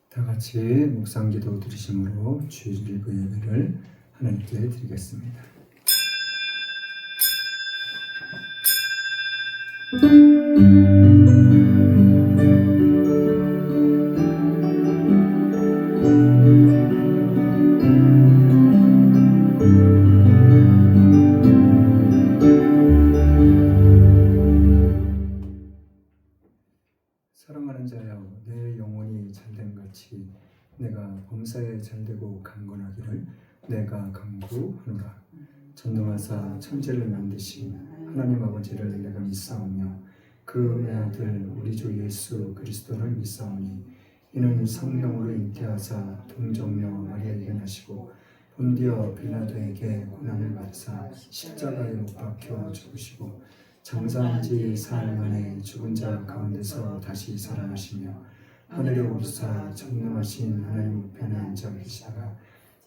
다 같이 묵상기도 드리심으로 주일리그 예배를 하나님께 드리겠습니다. 사랑하는 자여, 내 영혼이 잘됨 같이 내가 범사에 잘되고 강건하기를 내가 간구하노라. 전능하사 천지를 만드신 하나님 아버지를 내가 믿사오며 그 외아들 우리 주 예수 그리스도를 믿사오니 이는 성령으로 잉태하사 동정녀 마리아에게 나시고 본디오 빌라도에게 고난을 받으사 십자가에 못 박혀 죽으시고 장사한 지 사흘 만에 죽은 자 가운데서 다시 살아나시며 하늘에 오르사 전능하신 하나님 우편에 앉아 계시다가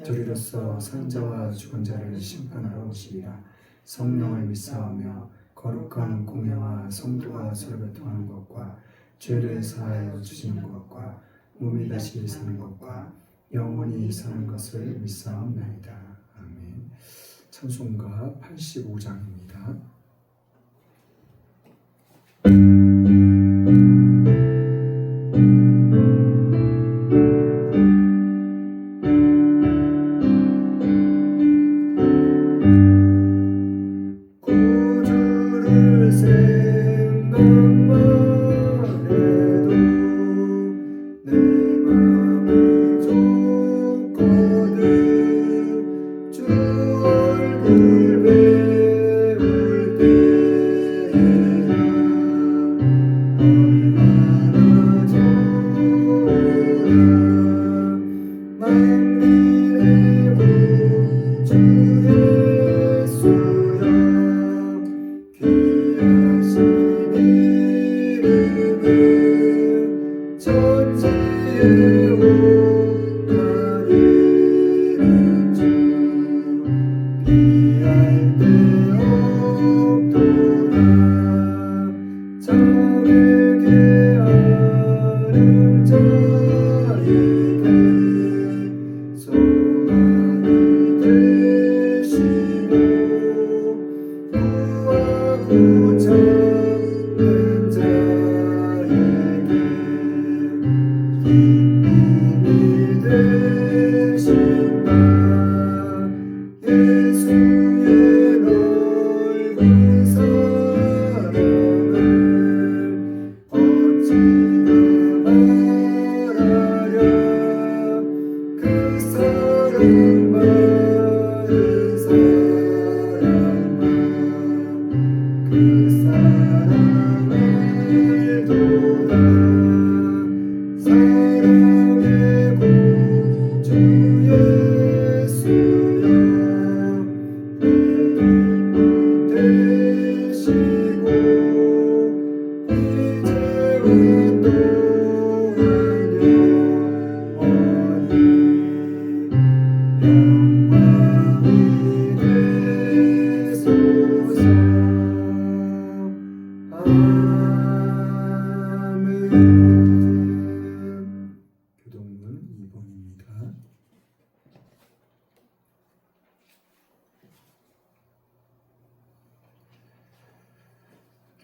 저리로서 산자와 죽은 자를 심판하러 오시리라. 성령을 믿사오며 거룩한 공회와 성도가 서로 교통하는 것과 죄를 사하여 주시는 것과 몸이 다시 사는 것과 영원히 사는 것을 믿사옵나이다. 아멘. 찬송가 85장입니다.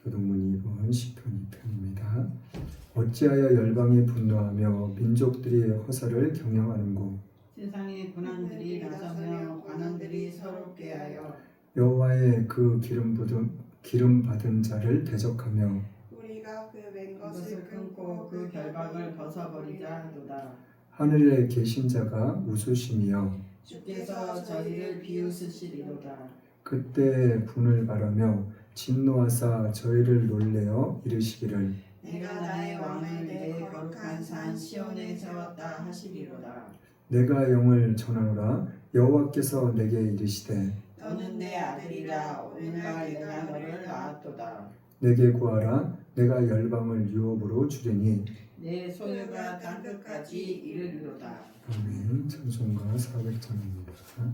교동문 2번 시편 2편입니다. 어찌하여 열방이 분노하며 민족들이 허사를 경영하는고 세상의 군왕들이 나서며 관원들이 서럽게 하여 여호와의 그 기름 받은 자를 대적하며 우리가 그 맨 것을 끊고 그 결박을 벗어버리자 하도다. 하늘에 계신 자가 웃으시며 주께서 저희를 비웃으시리로다. 그때 분을 바라며 진노하사 저희를 놀래어 이르시기를 내가 나의 왕을 내 거룩한 산 시온에 세웠다 하시리로다. 내가 영을 전하노라. 여호와께서 내게 이르시되 너는 내 아들이라. 오늘날 내가 너를 낳았도다. 내게 구하라. 내가 열방을 유업으로 주리니 내 소유가 땅끝까지 이르리로다. 아멘. 찬송가 400장입니다.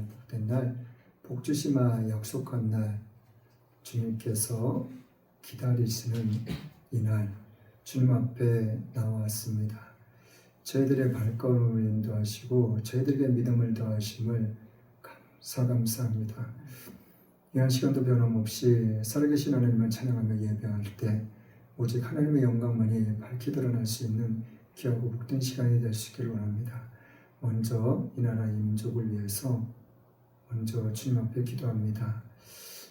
복된 날, 복주시마 약속한 날, 주님께서 기다리시는 이날 주님 앞에 나왔습니다. 저희들의 발걸음을 인도하시고 저희들에게 믿음을 더하심을 감사합니다. 이 한 시간도 변함없이 살아계신 하나님을 찬양하며 예배할 때 오직 하나님의 영광만이 밝히 드러날 수 있는 귀하고 복된 시간이 될 수 있기를 원합니다. 먼저 이 나라 이 민족을 위해서 먼저 주님 앞에 기도합니다.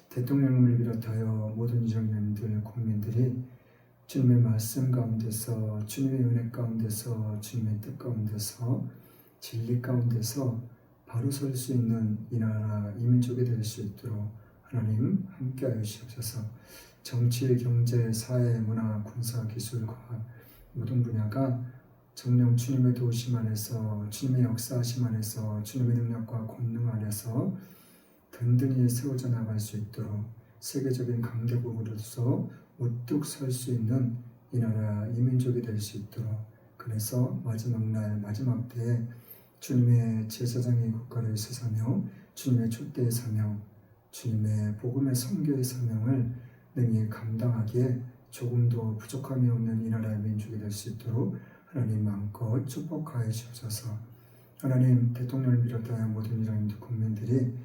대통령을 비롯하여 모든 유정년들 국민들이 주님의 말씀 가운데서 주님의 은혜 가운데서 주님의 뜻 가운데서 진리 가운데서 바로 설 수 있는 이 나라 이 민족이 될 수 있도록 하나님 함께하여 주옵소서. 정치, 경제, 사회, 문화, 군사, 기술, 과학 모든 분야가 정령 주님의 도우심 안에서 주님의 역사하심 안에서 주님의 능력과 권능 안에서 든든히 세워져 나갈 수 있도록 세계적인 강대국으로서 우뚝 설 수 있는 이 나라 이 민족이 될 수 있도록 그래서 마지막 날 마지막 때에 주님의 제사장의 국가를 세사며 주님의 촛대의 사명 주님의 복음의 선교의 사명을 능히 감당하기에 조금도 부족함이 없는 이 나라의 민족이 될 수 있도록 하나님 마음껏 축복하여 주옵소서. 하나님 대통령을 비롯하여 모든 이라인도 국민들이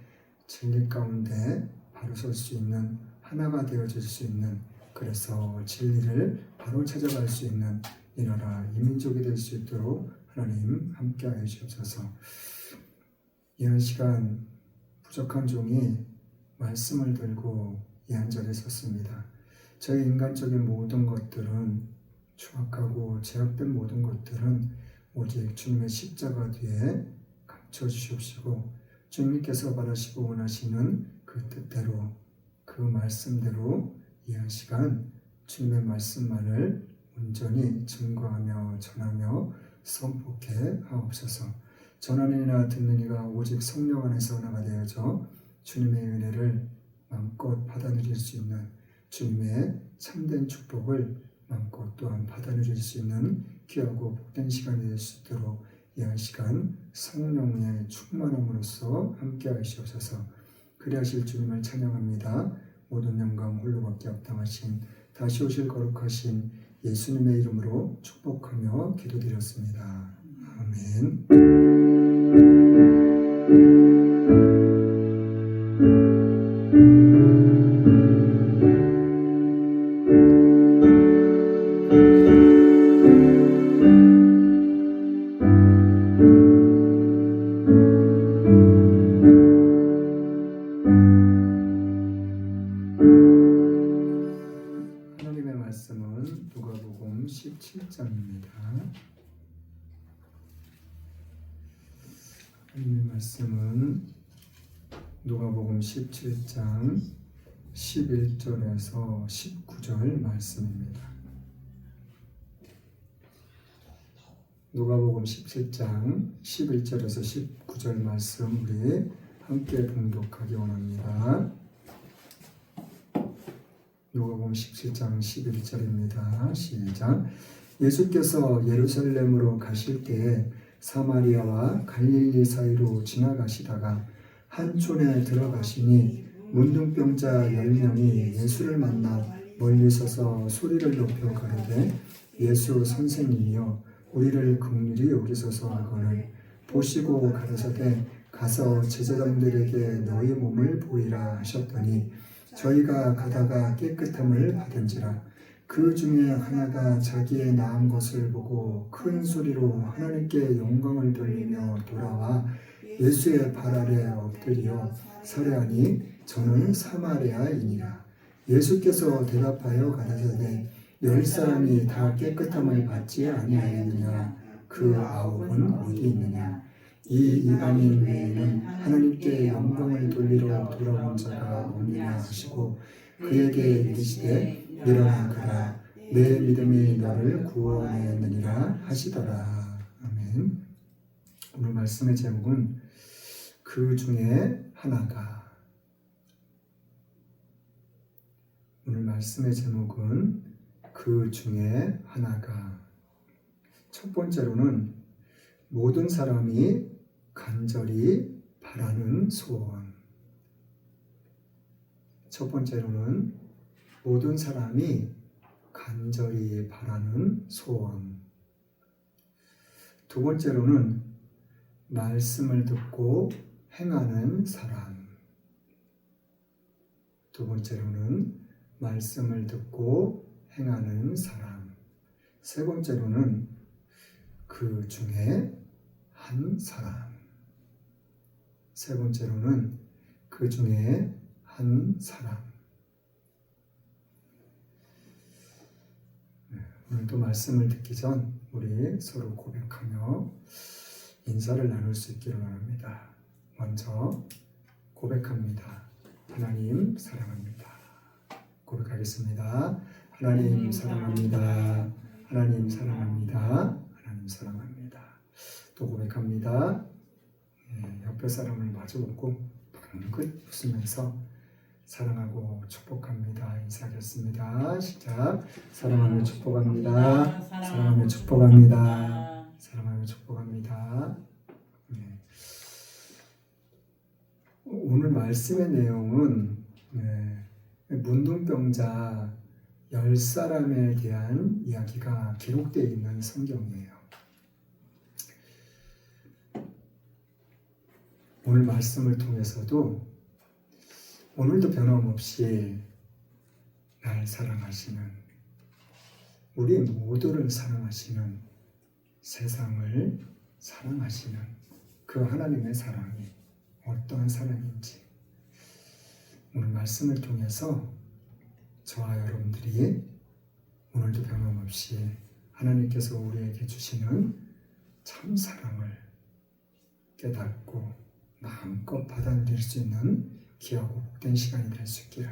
진리 가운데 바로 설 수 있는 하나가 되어질 수 있는 그래서 진리를 바로 찾아갈 수 있는 이 나라 이 민족이 될 수 있도록 하나님 함께하여 주옵소서. 이 한 시간 부족한 종이 말씀을 들고 이 한 자리에 섰습니다. 저희 인간적인 모든 것들은 추악하고 제약된 모든 것들은 오직 주님의 십자가 뒤에 감춰 주시옵시고 주님께서 바라시고 원하시는 그 뜻대로 그 말씀대로 이 한 시간 주님의 말씀만을 온전히 증거하며 전하며 선포해 하옵소서. 전하는 이나 듣는 이가 오직 성령 안에서 하나가 되어져 주님의 은혜를 마음껏 받아들일 수 있는 주님의 참된 축복을 마음껏 또한 받아들일 수 있는 귀하고 복된 시간이 될 수 있도록 이 한 시간 성령의 충만함으로써 함께 하시옵소서. 그리하실 주님을 찬양합니다. 모든 영광 홀로 받기 합당하신 다시 오실 거룩하신 예수님의 이름으로 축복하며 기도드렸습니다. 아멘. 하나님의 말씀은 누가복음 17장입니다. 하나님의 말씀은 누가복음 17장 11절에서 19절 말씀입니다. 누가복음 17장 11절에서 19절 말씀 우리 함께 봉독하기 원합니다. 누가복음 17장 11절입니다. 시작. 예수께서 예루살렘으로 가실 때에 사마리아와 갈릴리 사이로 지나가시다가 한 촌에 들어가시니 문둥병자 10명이 예수를 만나 멀리 서서 소리를 높여 가로되 예수 선생님이여 우리를 긍휼히 여기소서 하거늘 보시고 가라사대 가서 제자장들에게 너희 몸을 보이라 하셨더니 저희가 가다가 깨끗함을 받은지라. 그 중에 하나가 자기의 나은 것을 보고 큰 소리로 하나님께 영광을 돌리며 돌아와 예수의 발 아래 엎드려 살해하니 저는 사마리아인이라. 예수께서 대답하여 가라사대 10사람이 다 깨끗함을 받지 아니하였느냐? 그 9은 어디 있느냐? 이 이방인 외에는 하나님께 영광을 돌리러 돌아온 자가 없느냐 하시고 그에게 이르시되 일어나 가라 내 믿음이 너를 구원하였느니라 하시더라. 아멘. 오늘 말씀의 제목은 그 중에 하나가. 오늘 말씀의 제목은 그 중에 하나가. 첫 번째로는 모든 사람이 간절히 바라는 소원. 첫 번째로는 모든 사람이 간절히 바라는 소원. 두 번째로는 말씀을 듣고 행하는 사람. 두 번째로는 말씀을 듣고 행하는 사람. 세 번째로는 그 중에 한 사람. 세 번째로는 그 중에 한 사람. 오늘도 말씀을 듣기 전 우리 서로 고백하며 인사를 나눌 수 있기를 원합니다. 먼저 고백합니다. 하나님 사랑합니다. 고백하겠습니다. 하나님 사랑합니다. 하나님 사랑합니다. 하나님 사랑합니다. 또 고백합니다. 옆에 사람을 마주보고 방긋 웃으면서 사랑하고 축복합니다. 인사하겠습니다. 시작. 사랑하며 축복합니다. 사랑하며 축복합니다. 사랑하며 축복합니다. 오늘 말씀의 내용은 문둥병자 10사람에 대한 이야기가 기록되어 있는 성경이에요. 오늘 말씀을 통해서도 오늘도 변함없이 날 사랑하시는, 우리 모두를 사랑하시는, 세상을 사랑하시는 그 하나님의 사랑이 어떠한 사랑인지 오늘 말씀을 통해서 저와 여러분들이 오늘도 변함없이 하나님께서 우리에게 주시는 참 사랑을 깨닫고 마음껏 받아들일 수 있는 귀하고 복된 시간이 될 수 있기를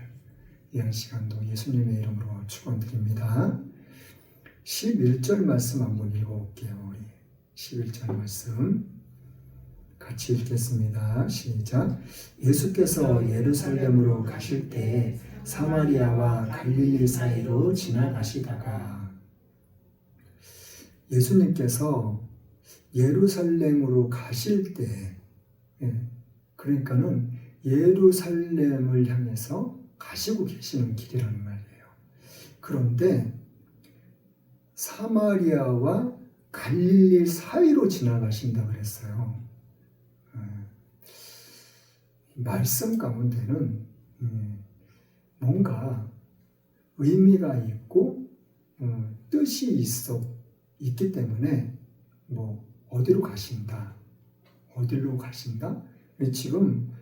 이 한 시간도 예수님의 이름으로 축원드립니다. 11절 말씀 한번 읽어볼게요. 우리 11절 말씀 같이 읽겠습니다. 시작. 예수께서 예루살렘으로 가실 때 사마리아와 갈릴리 사이로 지나가시다가, 예수님께서 예루살렘으로 가실 때, 그러니까는 예루살렘을 향해서 가시고 계시는 길이라는 말이에요. 그런데 사마리아와 갈릴리 사이로 지나가신다 그랬어요. 말씀 가운데는 뭔가 의미가 있고 뜻이 있기 때문에 뭐 어디로 가신다, 어디로 가신다. 지금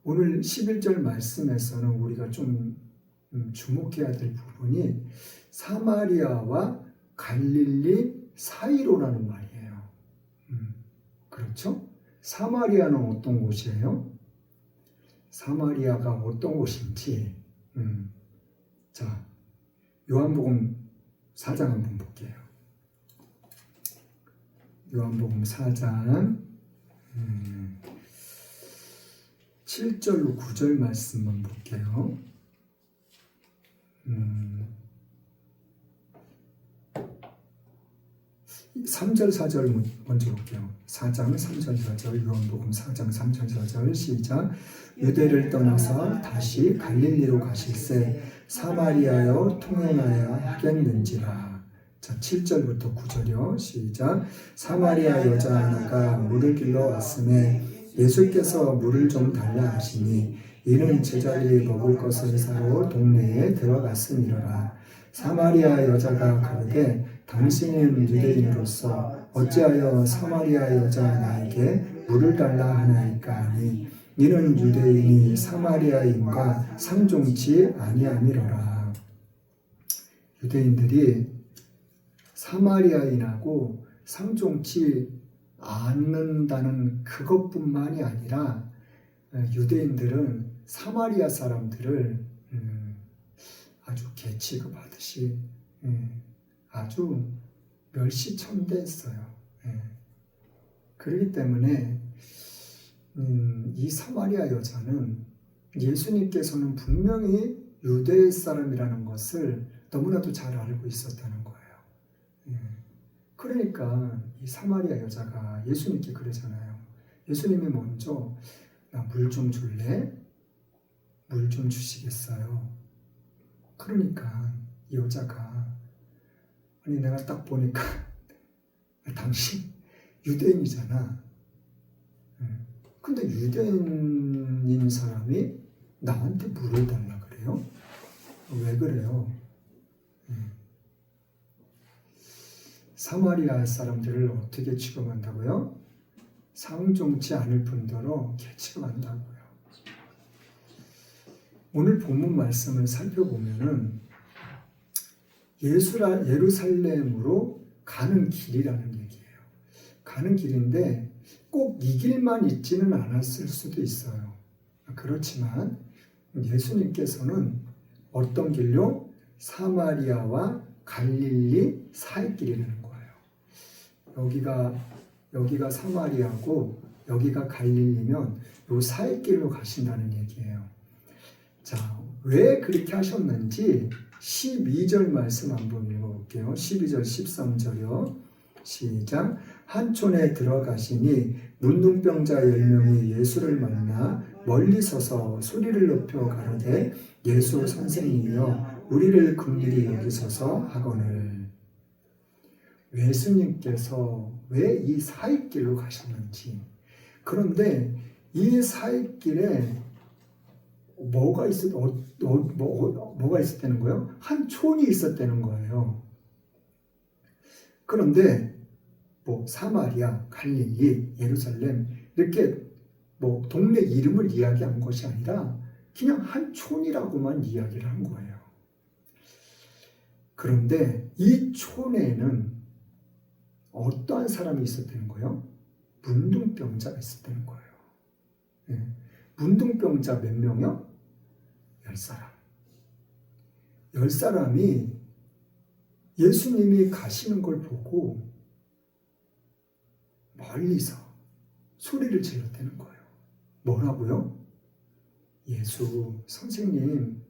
오늘 11절 말씀에서는 우리가 좀 주목해야 될 부분이 사마리아와 갈릴리 사이로라는 말이에요. 그렇죠? 사마리아는 어떤 곳이에요? 사마리아가 어떤 곳인지 자, 요한복음 4장 한번 볼게요. 요한복음 4장 7절로 9절 말씀만 볼게요. 3절 4절 먼저 볼게요. 4장 3절 4절 요한복음 4장 3절 4절 시작. 유대를 떠나서 다시 갈릴리로 가실새 사마리아여 통행하여 하겠는지라. 자, 7절부터 9절이요. 시작. 사마리아 여자 하나가 물을 길러 왔음에 예수께서 물을 좀 달라 하시니 이는 제자들이 먹을 것을 사러 동네에 들어갔으니라. 사마리아 여자가 가로되 당신은 유대인으로서 어찌하여 사마리아 여자 나에게 물을 달라 하나이까 하니 이는 유대인이 사마리아인과 상종치 아니함이로라. 유대인들이 사마리아인하고 상종치 않는다는 그것뿐만이 아니라 유대인들은 사마리아 사람들을 아주 개 취급하듯이 아주 멸시천대했어요. 그렇기 때문에 이 사마리아 여자는 예수님께서는 분명히 유대 사람이라는 것을 너무나도 잘 알고 있었다는 거예요. 그러니까 이 사마리아 여자가 예수님께 그러잖아요. 예수님이 먼저 나 물 좀 줄래? 물 좀 주시겠어요? 그러니까 이 여자가 아니 내가 딱 보니까 당신 유대인이잖아. 근데 유대인인 사람이 나한테 물을 달라 그래요? 왜 그래요? 사마리아 사람들을 어떻게 취급한다고요? 상종치 않을 뿐더러 취급한다고요. 오늘 본문 말씀을 살펴보면은 예루살렘으로 가는 길이라는 얘기예요. 가는 길인데 꼭 이 길만 있지는 않았을 수도 있어요. 그렇지만 예수님께서는 어떤 길로? 사마리아와 갈릴리 사이 길이라는 거예요. 여기가 사마리아고 여기가 갈릴리면 요 사이 길로 가신다는 얘기예요. 자, 왜 그렇게 하셨는지 12절 말씀 한번 읽어볼게요. 12절 13절이요. 시작. 한 촌에 들어가시니 문둥병자 10명이 예수를 만나 멀리 서서 소리를 높여 가로되 예수 선생님이여 우리를 긍휼히 여기소서 하거늘. 예수님께서 왜 이 사이길로 가셨는지. 그런데 이 사이길에 뭐가 있었다는 거예요? 한 촌이 있었다는 거예요. 그런데 사마리아, 갈릴리, 예루살렘 이렇게 동네 이름을 이야기한 것이 아니라 그냥 한 촌이라고만 이야기를 한 거예요. 그런데 이 촌에는 어떠한 사람이 있었다는 거예요? 문둥병자가 있었다는 거예요. 네. 문둥병자 몇 명이요? 10사람. 10사람이 예수님이 가시는 걸 보고 멀리서 소리를 질렀다는 거예요. 뭐라고요? 예수 선생님,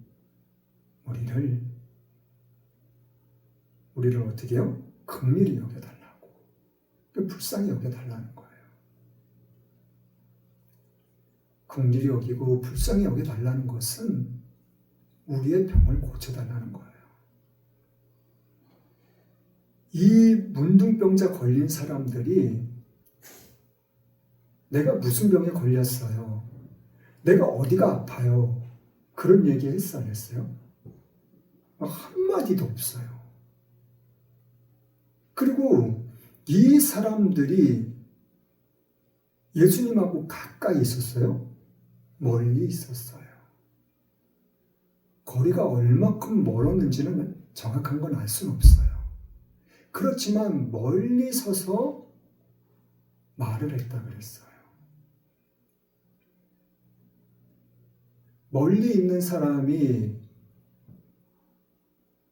우리를 어떻게 해요? 긍휼히 여겨달라고. 불쌍히 여겨달라는 거예요. 긍휼히 여기고 불쌍히 여겨달라는 것은 우리의 병을 고쳐달라는 거예요. 이 문둥병자 걸린 사람들이 내가 무슨 병에 걸렸어요? 내가 어디가 아파요? 그런 얘기 했어 안 했어요? 한마디도 없어요. 그리고 이 사람들이 예수님하고 가까이 있었어요? 멀리 있었어요. 거리가 얼마큼 멀었는지는 정확한 건 알 수는 없어요. 그렇지만 멀리 서서 말을 했다 그랬어요. 멀리 있는 사람이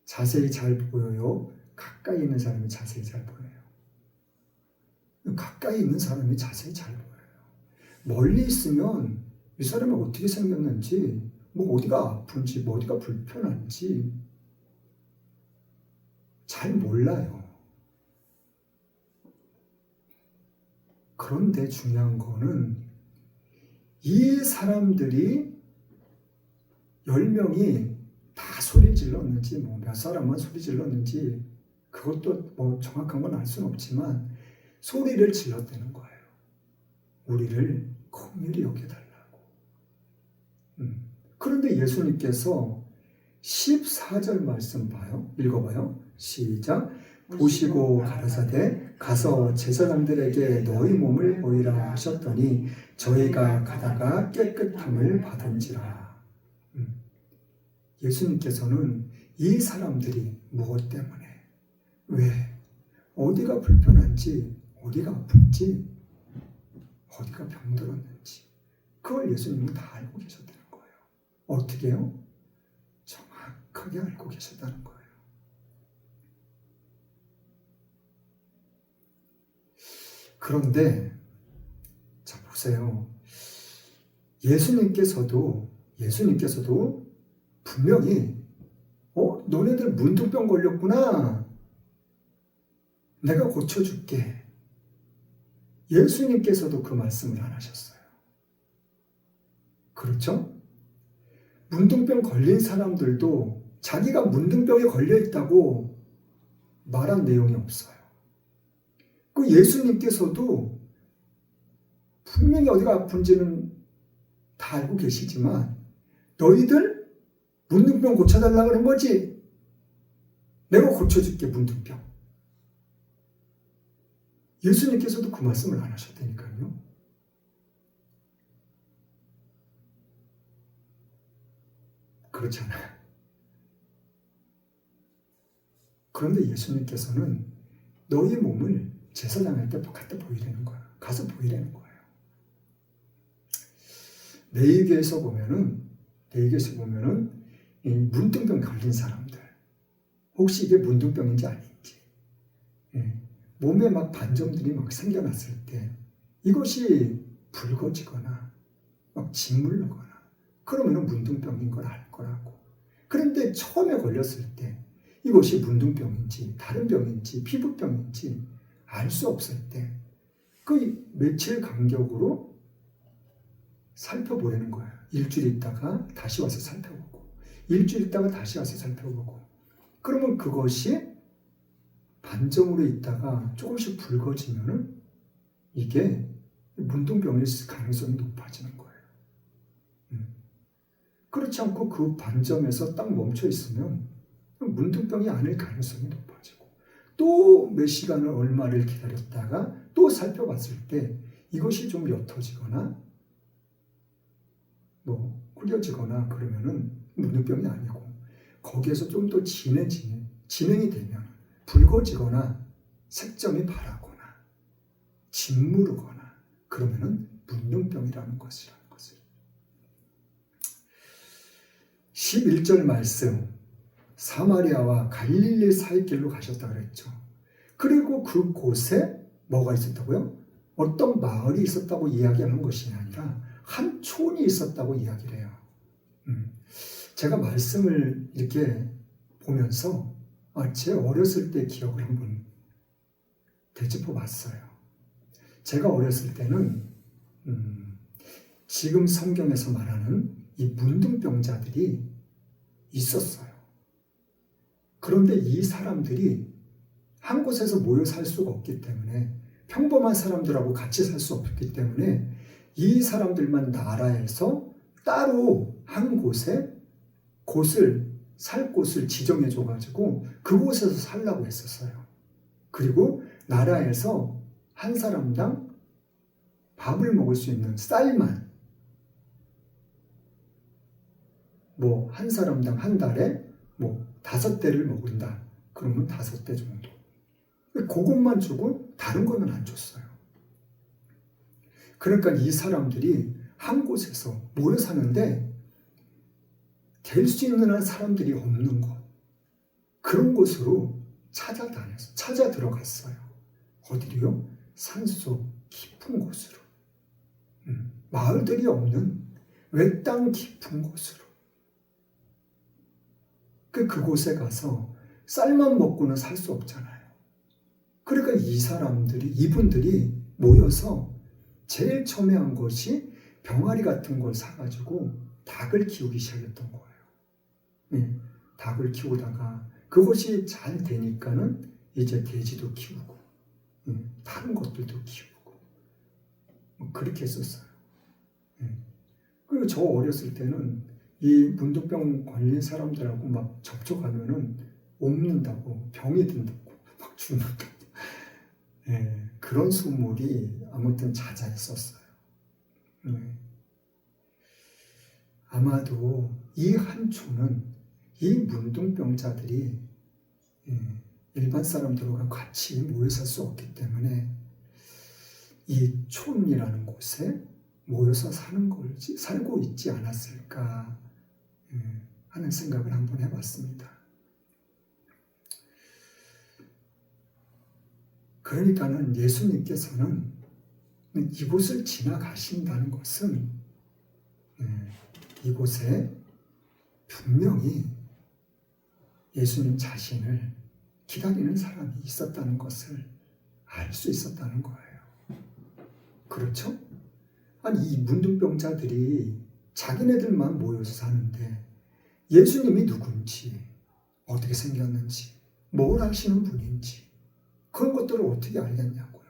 자세히 잘 보여요? 가까이 있는 사람이 자세히 잘 보여요? 가까이 있는 사람이 자세히 잘 보여요. 멀리 있으면 이 사람이 어떻게 생겼는지, 어디가 아픈지, 어디가 불편한지 잘 몰라요. 그런데 중요한 거는 이 사람들이 10명이 다 소리 질렀는지 몇 사람만 소리 질렀는지 그것도 정확한 건 알 수는 없지만 소리를 질렀다는 거예요. 우리를 긍휼히 여겨달라고. 그런데 예수님께서 14절 말씀 봐요. 읽어봐요. 시작. 보시고 가라사대 가서 제사장들에게 너희 몸을 보이라 하셨더니 저희가 가다가 깨끗함을 받은지라. 예수님께서는 이 사람들이 무엇 때문에, 왜, 어디가 불편한지, 어디가 아픈지, 어디가 병들었는지 그걸 예수님은 다 알고 계셨다는 거예요. 어떻게 해요? 정확하게 알고 계셨다는 거예요. 그런데 자 보세요. 예수님께서도 분명히 너네들 문둥병 걸렸구나. 내가 고쳐줄게. 예수님께서도 그 말씀을 안 하셨어요. 그렇죠? 문둥병 걸린 사람들도 자기가 문둥병에 걸려 있다고 말한 내용이 없어요. 그 예수님께서도 분명히 어디가 아픈지는 다 알고 계시지만 너희들 문둥병 고쳐달라 그런 거지? 내가 고쳐줄게 문둥병. 예수님께서도 그 말씀을 안 하셨다니까요. 그렇잖아요. 그런데 예수님께서는 너희 몸을 제사장한테 갖다 보이라는 거야. 가서 보이라는 거예요. 레위기에서 보면은 이 문둥병 걸린 사람들 혹시 이게 문둥병인지 아닌지 몸에 막 반점들이 막 생겨났을 때 이것이 붉어지거나 막 짓물르거나 그러면은 문둥병인 걸 알 거라고. 그런데 처음에 걸렸을 때 이것이 문둥병인지 다른 병인지 피부병인지 알 수 없을 때 그 며칠 간격으로 살펴보려는 거예요. 일주일 있다가 다시 와서 살펴보고 일주일 있다가 다시 와서 살펴보고 그러면 그것이 반점으로 있다가 조금씩 붉어지면은 이게 문둥병일 가능성이 높아지는 거예요. 그렇지 않고 그 반점에서 딱 멈춰 있으면 문둥병이 아닐 가능성이 높아지고 또 몇 시간을 얼마를 기다렸다가 또 살펴봤을 때 이것이 좀 옅어지거나 뭐 흐려지거나 그러면은 문둥병이 아니고 거기에서 좀 더 진행이 되면 붉어지거나 색점이 바라거나 짓무르거나 그러면은 문둥병이라는 것이라는 것을 11절 말씀 사마리아와 갈릴리 사이 길로 가셨다 그랬죠. 그리고 그곳에 뭐가 있었다고요? 어떤 마을이 있었다고 이야기하는 것이 아니라 한 촌이 있었다고 이야기를 해요. 제가 말씀을 이렇게 보면서 제 어렸을 때 기억을 한번 되짚어 봤어요. 제가 어렸을 때는 지금 성경에서 말하는 이 문둥병자들이 있었어요. 그런데 이 사람들이 한 곳에서 모여 살 수가 없기 때문에 평범한 사람들하고 같이 살 수 없기 때문에 이 사람들만 나라에서 따로 한 곳에 살 곳을 지정해 줘가지고 그곳에서 살라고 했었어요. 그리고 나라에서 한 사람당 밥을 먹을 수 있는 쌀만 뭐 한 사람당 한 달에 뭐 5대를 먹는다. 그러면 5대 정도. 그것만 주고 다른 거는 안 줬어요. 그러니까 이 사람들이 한 곳에서 모여 사는데 될 수 있는 한 사람들이 없는 곳. 그런 곳으로 찾아 들어갔어요. 어디로요? 산속 깊은 곳으로. 마을들이 없는 외땅 깊은 곳으로. 그곳에 가서 쌀만 먹고는 살 수 없잖아요. 그러니까 이분들이 모여서 제일 처음에 한 것이 병아리 같은 걸 사가지고 닭을 키우기 시작했던 거예요. 닭을 키우다가 그것이 잘 되니까는 이제 돼지도 키우고 다른 것들도 키우고 그렇게 했었어요. 그리고 저 어렸을 때는 이 문둥병 걸린 사람들하고 막 접촉하면은 옮는다고 병이 든다고 막 죽는다고 그런 소문이 아무튼 잦아있었어요. 아마도 이 한 촌은 이 문둥병자들이 일반 사람들과 같이 모여 살 수 없기 때문에 이 촌이라는 곳에 모여서 살고 있지 않았을까 하는 생각을 한번 해봤습니다. 그러니까는 예수님께서는 이곳을 지나가신다는 것은 이곳에 분명히 예수님 자신을 기다리는 사람이 있었다는 것을 알 수 있었다는 거예요. 그렇죠? 아니 이 문둥병자들이 자기네들만 모여서 사는데 예수님이 누군지, 어떻게 생겼는지, 뭘 하시는 분인지 그런 것들을 어떻게 알겠냐고요.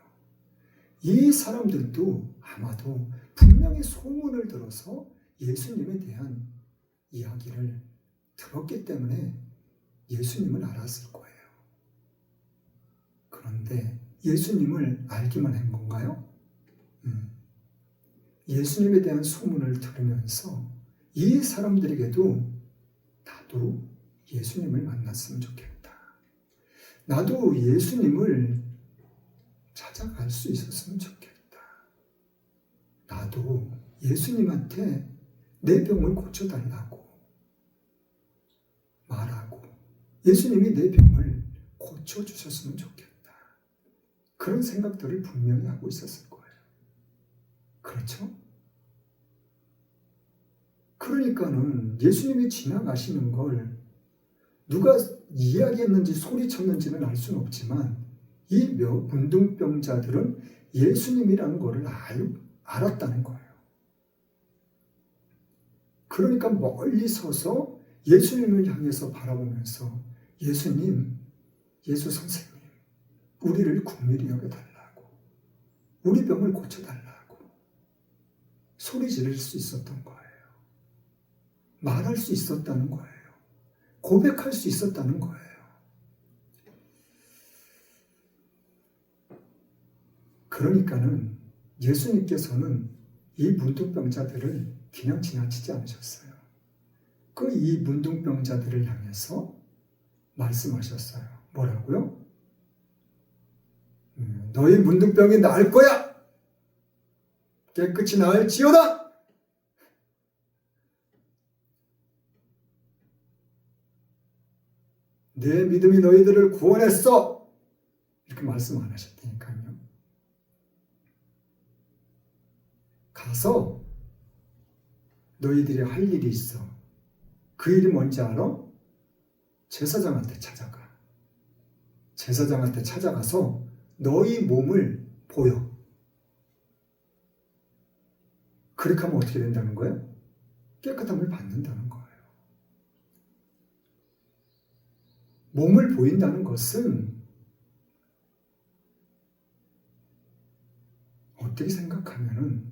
이 사람들도 아마도 분명히 소문을 들어서 예수님에 대한 이야기를 들었기 때문에 예수님을 알았을 거예요. 그런데 예수님을 알기만 한 건가요? 예수님에 대한 소문을 들으면서 이 사람들에게도 나도 예수님을 만났으면 좋겠다. 나도 예수님을 찾아갈 수 있었으면 좋겠다. 나도 예수님한테 내 병을 고쳐달라고 말하고 예수님이 내 병을 고쳐주셨으면 좋겠다. 그런 생각들을 분명히 하고 있었을 거예요. 그렇죠? 그러니까는 예수님이 지나가시는 걸 누가 이야기했는지 소리쳤는지는 알 수는 없지만 이 문둥병자들은 예수님이라는 것을 알았다는 거예요. 그러니까 멀리 서서 예수님을 향해서 바라보면서 예수님, 예수 선생님, 우리를 긍휼히 여겨달라고, 우리 병을 고쳐달라고 소리 지를 수 있었던 거예요. 말할 수 있었다는 거예요. 고백할 수 있었다는 거예요. 그러니까는 예수님께서는 이 문둥병자들을 그냥 지나치지 않으셨어요. 이 문둥병자들을 향해서 말씀하셨어요. 뭐라고요? 너희 문둥병이 나을 거야! 깨끗이 나을지어다! 내 믿음이 너희들을 구원했어! 이렇게 말씀 안 하셨다니까요. 가서 너희들이 할 일이 있어. 그 일이 뭔지 알아? 제사장한테 찾아가. 제사장한테 찾아가서 너희 몸을 보여. 그렇게 하면 어떻게 된다는 거예요? 깨끗함을 받는다는 거예요. 몸을 보인다는 것은 어떻게 생각하면은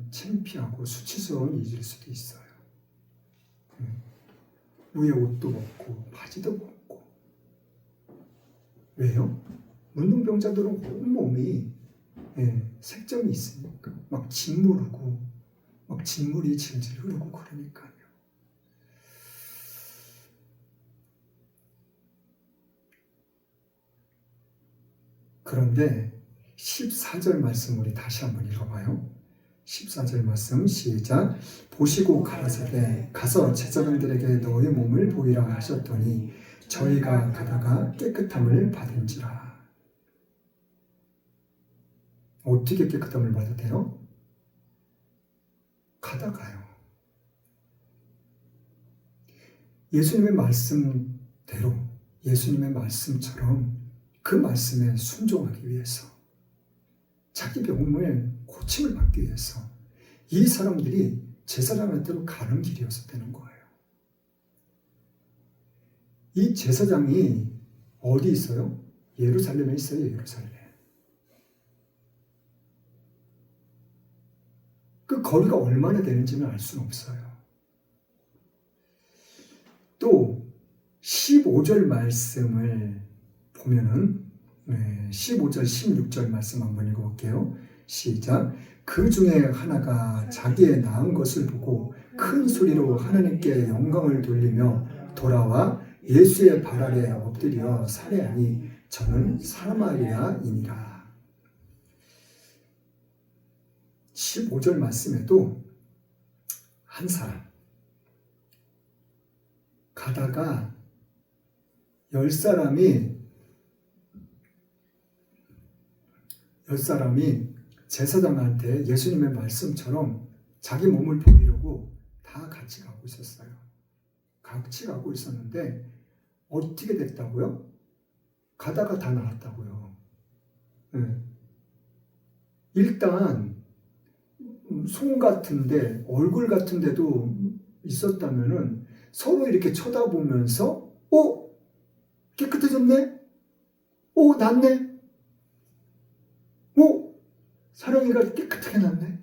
창피하고 수치스러운 일일 수도 있어요. 위에 옷도 벗고 바지도 벗고. 왜요? 문둥병자들은 온몸이 색점이 있으니까 막 짓무르고 막 진물이 질질 흐르고 그러니까요. 그런데 14절 말씀 우리 다시 한번 읽어봐요. 14절 말씀 시작. 보시고 가라사대 가서 제사장들에게 너희 몸을 보이라 하셨더니 저희가 가다가 깨끗함을 받은지라. 어떻게 깨끗함을 받았대요? 가다가요. 예수님의 말씀대로 예수님의 말씀처럼 그 말씀에 순종하기 위해서 자기 병을 고침을 받기 위해서 이 사람들이 제사장한테로 가는 길이었었다는 거예요. 이 제사장이 어디 있어요? 예루살렘에 있어요. 예루살렘. 그 거리가 얼마나 되는지는 알 수는 없어요. 또 15절 말씀을 보면은 15절, 16절 말씀 한번 읽어볼게요. 시작. 그 중에 하나가 자기의 낳은 것을 보고 큰 소리로 하나님께 영광을 돌리며 돌아와 예수의 발 아래 엎드려 살해하니 저는 사마리아인이라. 15절 말씀에도 한 사람 가다가 10사람이 제사장한테 예수님의 말씀처럼 자기 몸을 보이려고 다 같이 가고 있었어요. 같이 가고 있었는데 어떻게 됐다고요? 가다가 다 나았다고요. 일단 손 같은데 얼굴 같은데도 있었다면은 서로 이렇게 쳐다보면서 깨끗해졌네? 낫네? 사랑이가 깨끗하게 났네?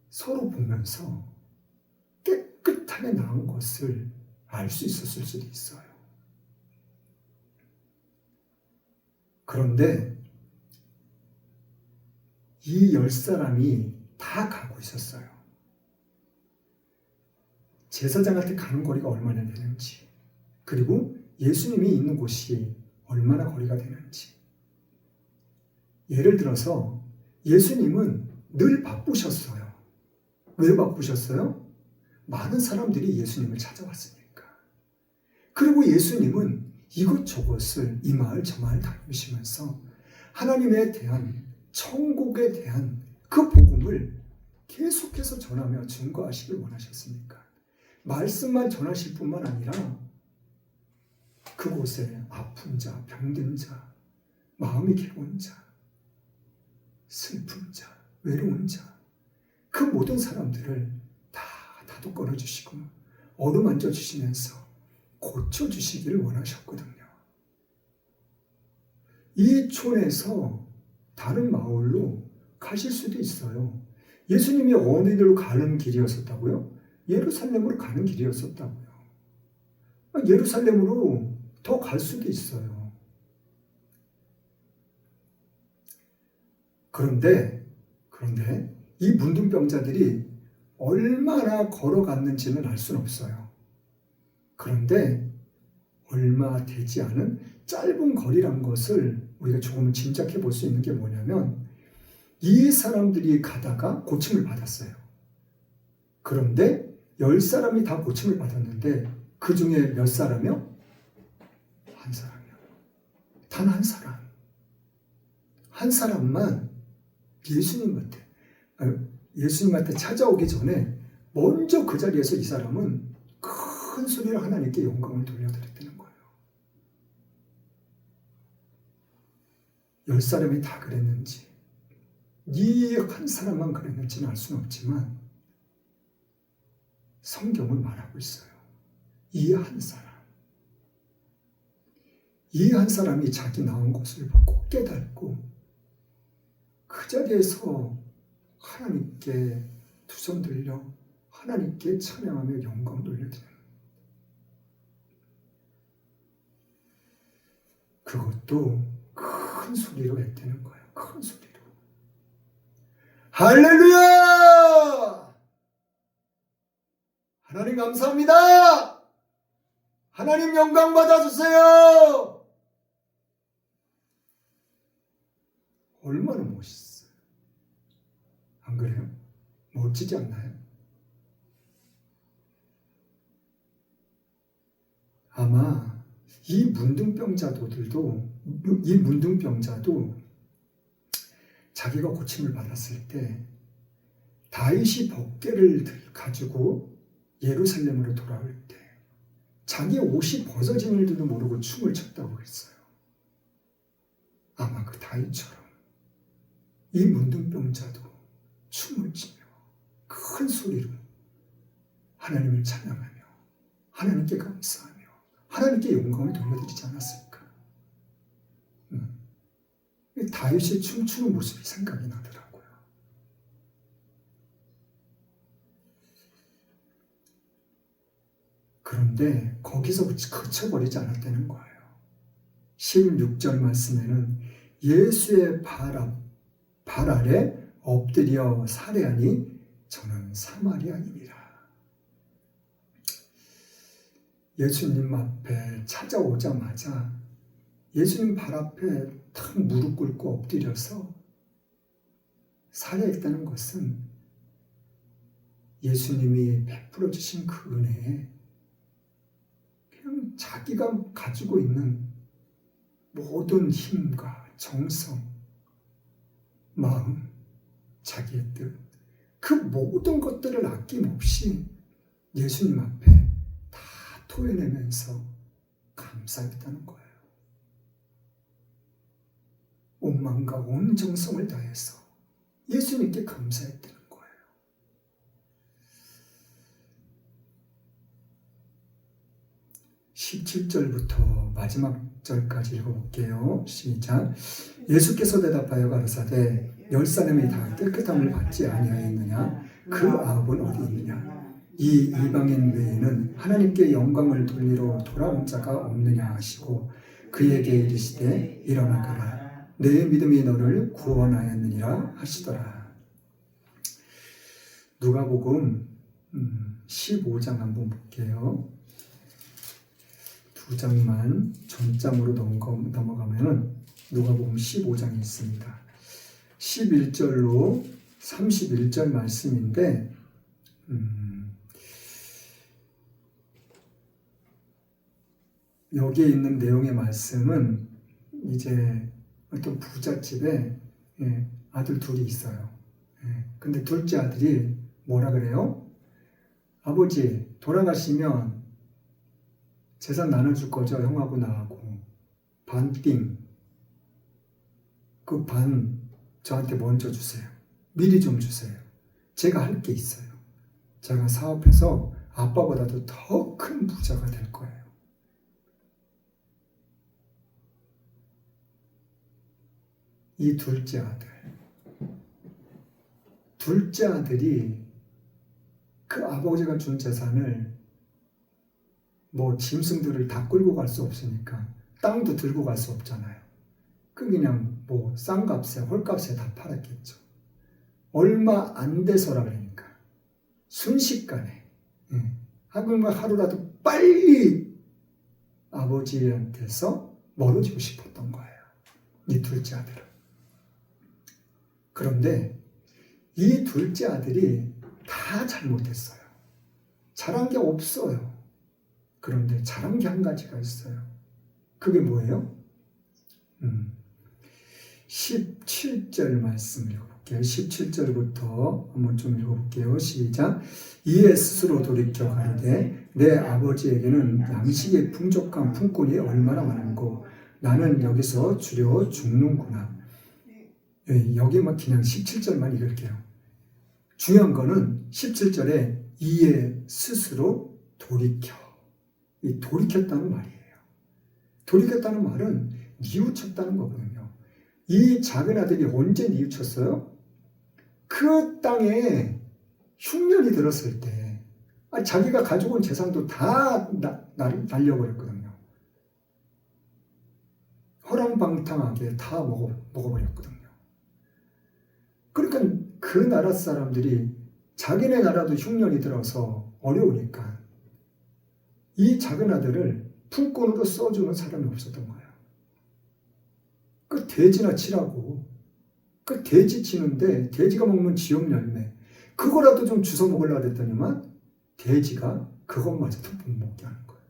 서로 보면서 깨끗하게 나은 것을 알 수 있었을 수도 있어요. 그런데 이 10사람이 다 가고 있었어요. 제사장한테 가는 거리가 얼마나 되는지, 그리고 예수님이 있는 곳이 얼마나 거리가 되는지. 예를 들어서 예수님은 늘 바쁘셨어요. 왜 바쁘셨어요? 많은 사람들이 예수님을 찾아왔으니까. 그리고 예수님은 이것저것을 이 마을 저 마을 다니시면서 하나님에 대한, 천국에 대한 그 복음을 계속해서 전하며 증거하시길 원하셨으니까. 말씀만 전하실 뿐만 아니라 그곳에 아픈 자, 병든 자, 마음이 괴로운 자, 슬픈 자, 외로운 자, 그 모든 사람들을 다 다독거려 주시고 어루만져 주시면서 고쳐주시기를 원하셨거든요. 이 촌에서 다른 마을로 가실 수도 있어요. 예수님이 어디로 가는 길이었었다고요? 예루살렘으로 가는 길이었었다고요. 예루살렘으로 더 갈 수도 있어요. 그런데 이 문둥병자들이 얼마나 걸어갔는지는 알 수는 없어요. 그런데 얼마 되지 않은 짧은 거리란 것을 우리가 조금 짐작해 볼 수 있는 게 뭐냐면, 이 사람들이 가다가 고침을 받았어요. 그런데 10사람이 다 고침을 받았는데 그 중에 몇 사람이요? 한 사람이요. 단 한 사람. 한 사람만 예수님한테 찾아오기 전에 먼저 그 자리에서 이 사람은 큰 소리로 하나님께 영광을 돌려드렸다는 거예요. 10사람이 다 그랬는지, 이 한 사람만 그랬는지는 알 수는 없지만 성경은 말하고 있어요. 이 한 사람이 자기 나온 것을 보고 깨닫고 그 자리에서 하나님께 두 손 들려 하나님께 찬양하며 영광 돌려드리는, 그것도 큰 소리로 애때는 거예요. 큰 소리로. 할렐루야! 하나님 감사합니다! 하나님 영광 받아주세요! 얼마나 멋있어요. 안 그래요? 멋지지 않나요? 아마 이 문둥병자도 자기가 고침을 받았을 때 다윗이 법궤를 가지고 예루살렘으로 돌아올 때 자기 옷이 벗어진 일도 모르고 춤을 췄다고 했어요. 아마 그 다윗처럼 이 문둥병자도 춤을 추며 큰 소리로 하나님을 찬양하며 하나님께 감사하며 하나님께 영광을 돌려드리지 않았을까? 다윗이 춤추는 모습이 생각이 나더라고요. 그런데 거기서 그쳐버리지 않았다는 거예요. 16절 말씀에는 예수의 발 아래 엎드려 살해하니 저는 사마리아인이라. 예수님 앞에 찾아오자마자 예수님 발 앞에 탁 무릎 꿇고 엎드려서 살해했다는 것은 예수님이 베풀어 주신 그 은혜에 그냥 자기가 가지고 있는 모든 힘과 정성, 마음, 자기의 뜻, 그 모든 것들을 아낌없이 예수님 앞에 다 토해내면서 감사했다는 거예요. 온 마음과 온 정성을 다해서 예수님께 감사했다는 거예요. 17절부터 마지막 절까지 읽어볼게요. 시작. 예수께서 대답하여 가로사대 열 사람이 다 깨끗함을 받지 아니하였느냐? 그 아합은 어디 있느냐? 이 이방인 외에는 하나님께 영광을 돌리러 돌아온 자가 없느냐 하시고 그에게 이르시되 일어나거라. 내 믿음이 너를 구원하였느니라 하시더라. 누가복음 15장 한번 볼게요. 두 장만 전장으로 넘어가면은 누가복음 15장이 있습니다. 11절로 31절 말씀인데 여기에 있는 내용의 말씀은 이제 어떤 부잣집에 아들 둘이 있어요. 근데 둘째 아들이 뭐라 그래요? 아버지 돌아가시면 재산 나눠줄 거죠? 형하고 나하고 반띵 그 반 저한테 먼저 주세요. 미리 좀 주세요. 제가 할 게 있어요. 제가 사업해서 아빠보다도 더 큰 부자가 될 거예요. 이 둘째 아들이 그 아버지가 준 재산을 뭐 짐승들을 다 끌고 갈 수 없으니까 땅도 들고 갈 수 없잖아요. 그냥 뭐 싼 값에 헐값에 다 팔았겠죠. 얼마 안 돼서라 그러니까 순식간에 하루라도 빨리 아버지한테서 멀어지고 싶었던 거예요. 이 둘째 아들은. 그런데 이 둘째 아들이 다 잘못했어요. 잘한 게 없어요. 그런데 잘한 게 한 가지가 있어요. 그게 뭐예요? 17절 말씀 읽어볼게요. 17절부터 한번 좀 읽어볼게요. 시작. 이에 스스로 돌이켜 가로되 내 아버지에게는 양식의 풍족한 품꾼이 얼마나 많은고 나는 여기서 주려 죽는구나. 여기 막 그냥 17절만 읽을게요. 중요한 거는 17절에 이에 스스로 돌이켜. 이 돌이켰다는 말이에요. 돌이켰다는 말은 뉘우쳤다는 거거든요. 이 작은 아들이 언제 뉘우쳤어요? 그 땅에 흉년이 들었을 때 자기가 가져온 재산도 다 날려버렸거든요. 허랑방탕하게 다 먹어버렸거든요. 그러니까 그 나라 사람들이 자기네 나라도 흉년이 들어서 어려우니까 이 작은 아들을 품꾼으로 써주는 사람이 없었던 거예요. 그 돼지나 치라고. 그 돼지 치는데 돼지가 먹는 지역 열매 그거라도 좀 주워 먹으려고 했더니만 돼지가 그것마저도 못 먹게 하는 거예요.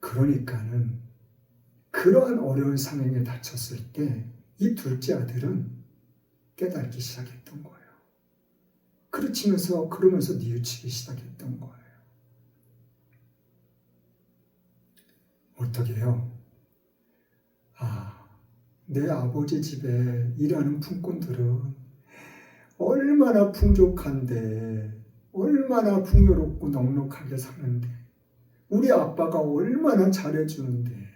그러니까는 그러한 어려운 상황에 닥쳤을 때 이 둘째 아들은 깨닫기 시작했던 거예요. 그러면서 뉘우치기 시작했던 거예요. 어떻게 해요? 내 아버지 집에 일하는 품꾼들은 얼마나 풍족한데 얼마나 풍요롭고 넉넉하게 사는데 우리 아빠가 얼마나 잘해주는데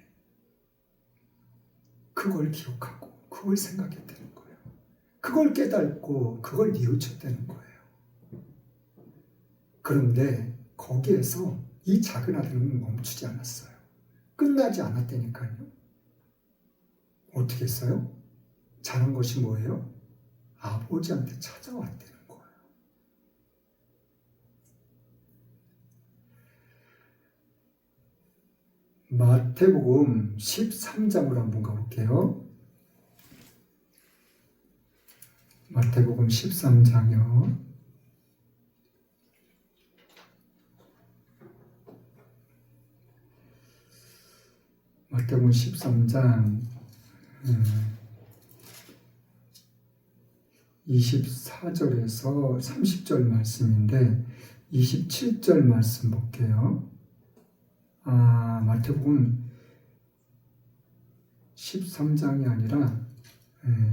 그걸 기억하고 그걸 생각했다는 거예요. 그걸 깨닫고 그걸 뉘우쳤다는 거예요. 그런데 거기에서 이 작은 아들은 멈추지 않았어요. 끝나지 않았다니까요. 어떻게 했어요? 잘한 것이 뭐예요? 아버지한테 찾아왔다는 거예요. 마태복음 13장으로 한번 가볼게요. 마태복음 13장이요. 마태복음 13장 24절에서 30절 말씀인데 27절 말씀 볼게요. 마태복음 13장이 아니라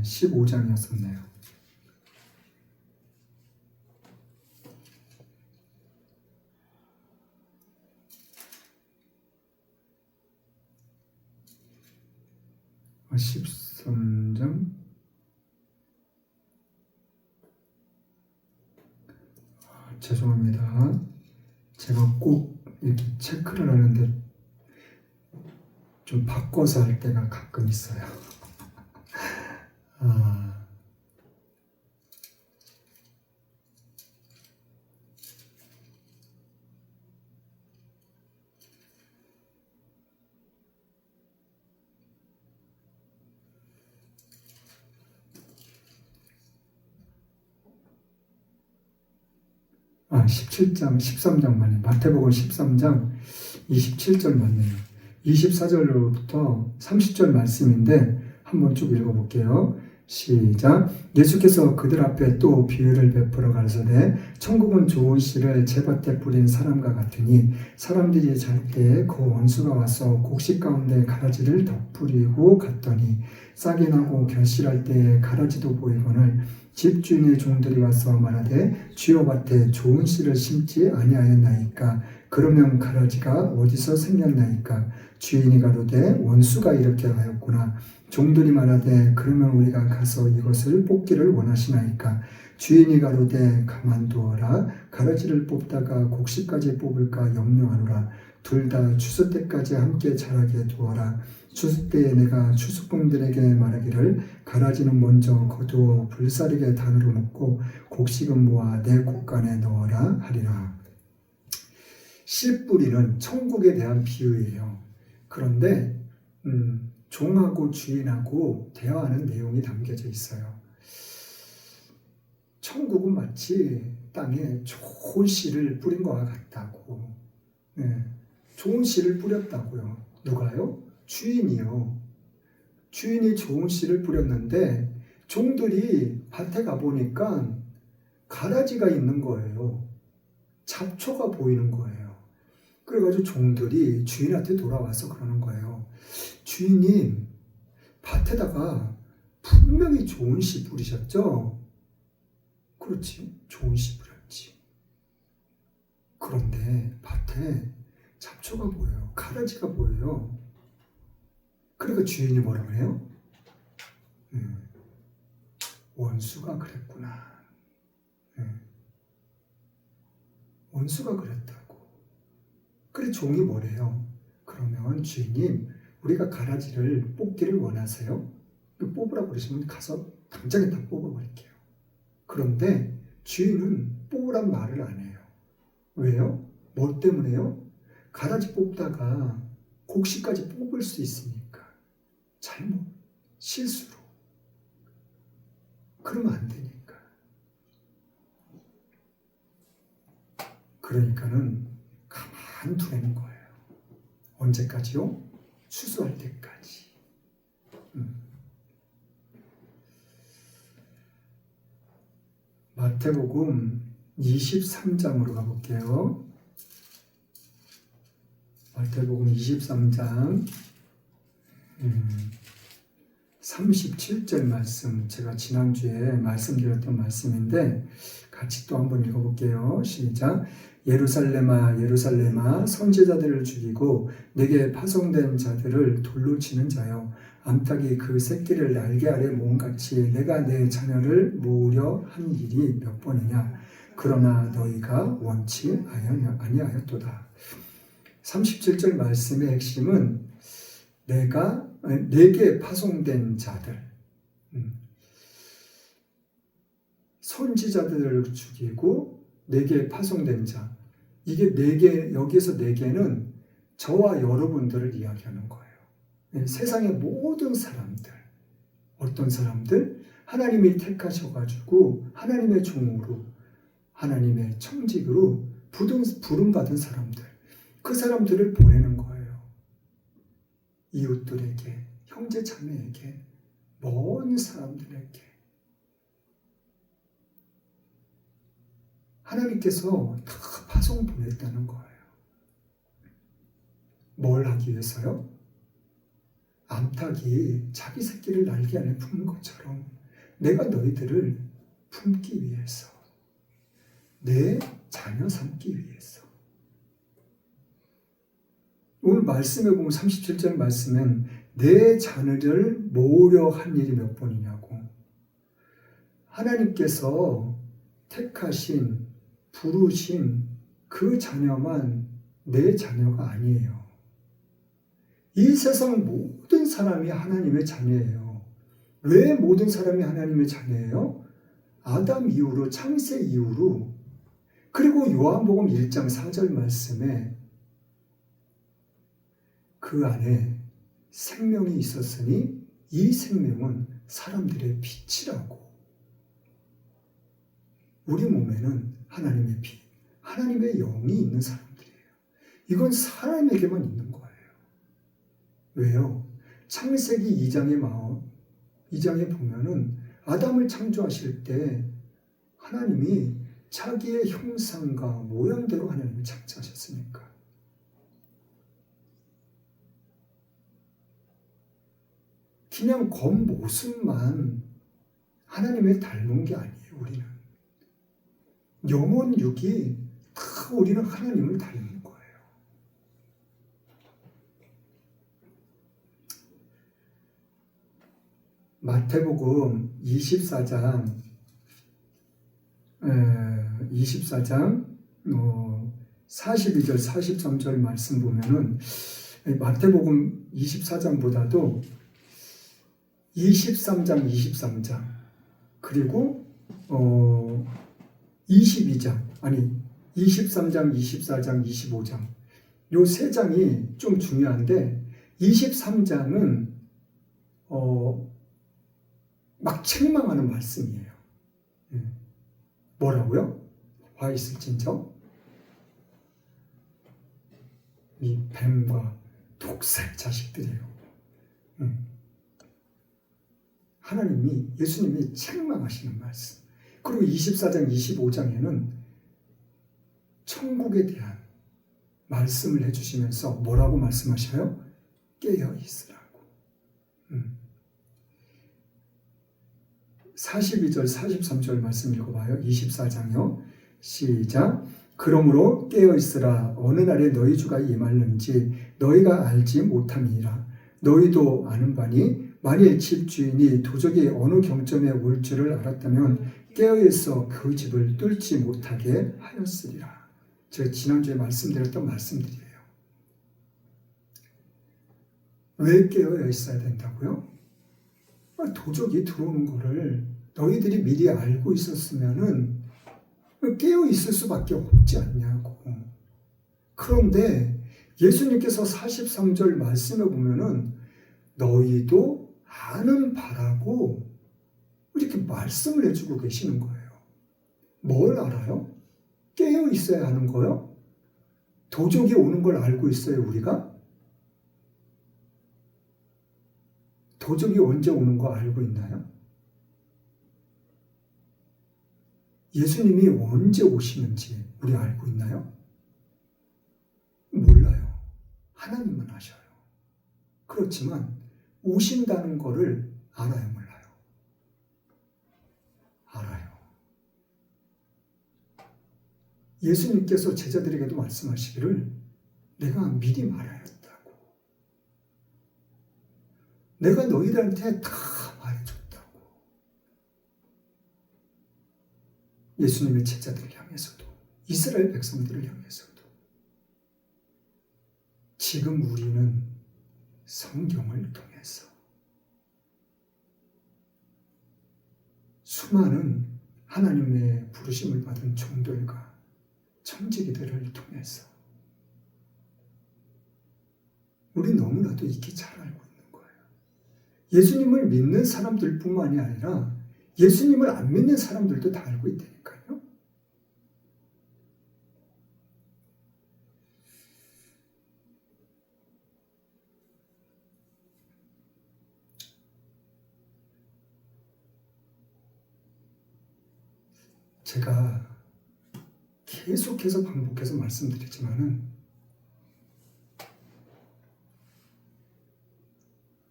15장이었었네요. 아, 13장 죄송합니다. 제가 꼭 이렇게 체크를 하는데 좀 바꿔서 할 때가 가끔 있어요. 17장, 13장 맞네요. 마태복음 13장 27절 맞네요. 24절부터 30절 말씀인데 한번 쭉 읽어볼게요. 시작. 예수께서 그들 앞에 또 비유를 베풀어 가르치되 천국은 좋은 씨를 제밭에 뿌린 사람과 같으니 사람들이 잘 때 그 원수가 와서 곡식 가운데 가라지를 덧뿌리고 갔더니 싹이 나고 결실할 때에 가라지도 보이거늘 집주인의 종들이 와서 말하되 주여 밭에 좋은 씨를 심지 아니하였나이까 그러면 가라지가 어디서 생겼나이까 주인이 가로되 원수가 이렇게 하였구나 종들이 말하되 그러면 우리가 가서 이것을 뽑기를 원하시나이까 주인이 가로되 가만두어라 가라지를 뽑다가 곡식까지 뽑을까 염려하노라 둘 다 추수 때까지 함께 자라게 두어라 추수 때에 내가 추수꾼들에게 말하기를 가라지는 먼저 거두어 불사르게 단으로 묶고 곡식은 모아 내 곡간에 넣어라 하리라. 씨 뿌리는 천국에 대한 비유예요. 그런데 종하고 주인하고 대화하는 내용이 담겨져 있어요. 천국은 마치 땅에 좋은 씨를 뿌린 것과 같다고. 좋은 씨를 뿌렸다고요. 누가요? 주인이요. 주인이 좋은 씨를 뿌렸는데 종들이 밭에 가보니까 가라지가 있는 거예요. 잡초가 보이는 거예요. 그래가지고 종들이 주인한테 돌아와서 그러는 거예요. 주인님, 밭에다가 분명히 좋은 씨 뿌리셨죠? 그렇지, 좋은 씨 뿌렸지. 그런데 밭에 잡초가 보여요. 가라지가 보여요. 그러니까 주인이 뭐라고 해요? 원수가 그랬구나. 원수가 그랬다고. 그래 종이 뭐래요? 그러면 주인님, 우리가 가라지를 뽑기를 원하세요? 뽑으라고 그러시면 가서 당장에 다 뽑아버릴게요. 그런데 주인은 뽑으란 말을 안 해요. 왜요? 뭐 때문에요? 가라지 뽑다가 곡식까지 뽑을 수 있으니까. 잘못, 실수로. 그러면 안 되니까. 그러니까는 가만 두는 거예요. 언제까지요? 추수할 때까지. 마태복음 23장으로 가볼게요. 마태복음 23장 37절 말씀, 제가 지난주에 말씀드렸던 말씀인데 같이 또 한번 읽어볼게요. 시작. 예루살렘아 예루살렘아 선지자들을 죽이고 내게 파송된 자들을 돌로 치는 자여 암탉이 그 새끼를 날개 아래 모음같이 내가 내 자녀를 모으려 한 일이 몇 번이냐 그러나 너희가 원치 아니하였도다. 37절 말씀의 핵심은 내게 파송된 자들, 선지자들을 죽이고 내게 파송된 자. 이게 여기서 내게는 저와 여러분들을 이야기하는 거예요. 세상의 모든 사람들, 어떤 사람들? 하나님이 택하셔가지고 하나님의 종으로, 하나님의 청직으로 부름받은 사람들, 그 사람들을 보내는 거예요. 이웃들에게, 형제 자매에게, 먼 사람들에게 하나님께서 다 파송 보냈다는 거예요. 뭘 하기 위해서요? 암탉이 자기 새끼를 날개 안에 품는 것처럼 내가 너희들을 품기 위해서, 내 자녀 삼기 위해서. 오늘 말씀에 보면 37절 말씀엔 내 자녀를 모으려 한 일이 몇 번이냐고. 하나님께서 택하신, 부르신 그 자녀만 내 자녀가 아니에요. 이 세상 모든 사람이 하나님의 자녀예요. 왜 모든 사람이 하나님의 자녀예요? 아담 이후로, 창세 이후로, 그리고 요한복음 1장 4절 말씀에 그 안에 생명이 있었으니 이 생명은 사람들의 빛이라고. 우리 몸에는 하나님의 빛, 하나님의 영이 있는 사람들이에요. 이건 사람에게만 있는 거예요. 왜요? 창세기 2장에 보면은 아담을 창조하실 때 하나님이 자기의 형상과 모양대로 하나님을 창조하셨으니까. 그냥 겉모습만 하나님을 닮은 게 아니에요, 우리는. 영혼 육이 다 우리는 하나님을 닮은 거예요. 마태복음 24장 42절 43절 말씀 보면은 마태복음 24장보다도 23장 그리고 23장 24장 25장 요 세 장이 좀 중요한데 23장은 막 책망하는 말씀이에요. 뭐라고요? 와 있을진저 이 뱀과 독살 자식들이에요. 하나님이, 예수님이 책망하시는 말씀. 그리고 24장 25장에는 천국에 대한 말씀을 해주시면서 뭐라고 말씀하셔요? 깨어 있으라고. 42절 43절 말씀 읽어봐요. 24장이요. 시작. 그러므로 깨어 있으라. 어느 날에 너희 주가 임할는지 너희가 알지 못함이니라. 너희도 아는 바니 만일 집주인이 도적이 어느 경점에 올 줄을 알았다면 깨어있어 그 집을 뚫지 못하게 하였으리라. 제가 지난주에 말씀드렸던 말씀들이에요. 왜 깨어 있어야 된다고요? 도적이 들어오는 거를 너희들이 미리 알고 있었으면은 깨어 있을 수밖에 없지 않냐고. 그런데 예수님께서 43절 말씀에 보면은 너희도 아는 바라고 이렇게 말씀을 해주고 계시는 거예요. 뭘 알아요? 깨어 있어야 하는 거요? 도적이 오는 걸 알고 있어요, 우리가? 도적이 언제 오는 거 알고 있나요? 예수님이 언제 오시는지 우리 알고 있나요? 몰라요. 하나님만 아셔요. 그렇지만 오신다는 거를 알아요, 몰라요? 알아요. 예수님께서 제자들에게도 말씀하시기를 내가 미리 말하였다고. 내가 너희들한테 다 말해줬다고. 예수님의 제자들을 향해서도, 이스라엘 백성들을 향해서도. 지금 우리는 성경을 통해서 수많은 하나님의 부르심을 받은 종들과 청지기들을 통해서 우리 너무나도 익히 잘 알고 있는 거예요. 예수님을 믿는 사람들뿐만이 아니라 예수님을 안 믿는 사람들도 다 알고 있다니까요. 제가 계속해서 반복해서 말씀드렸지만은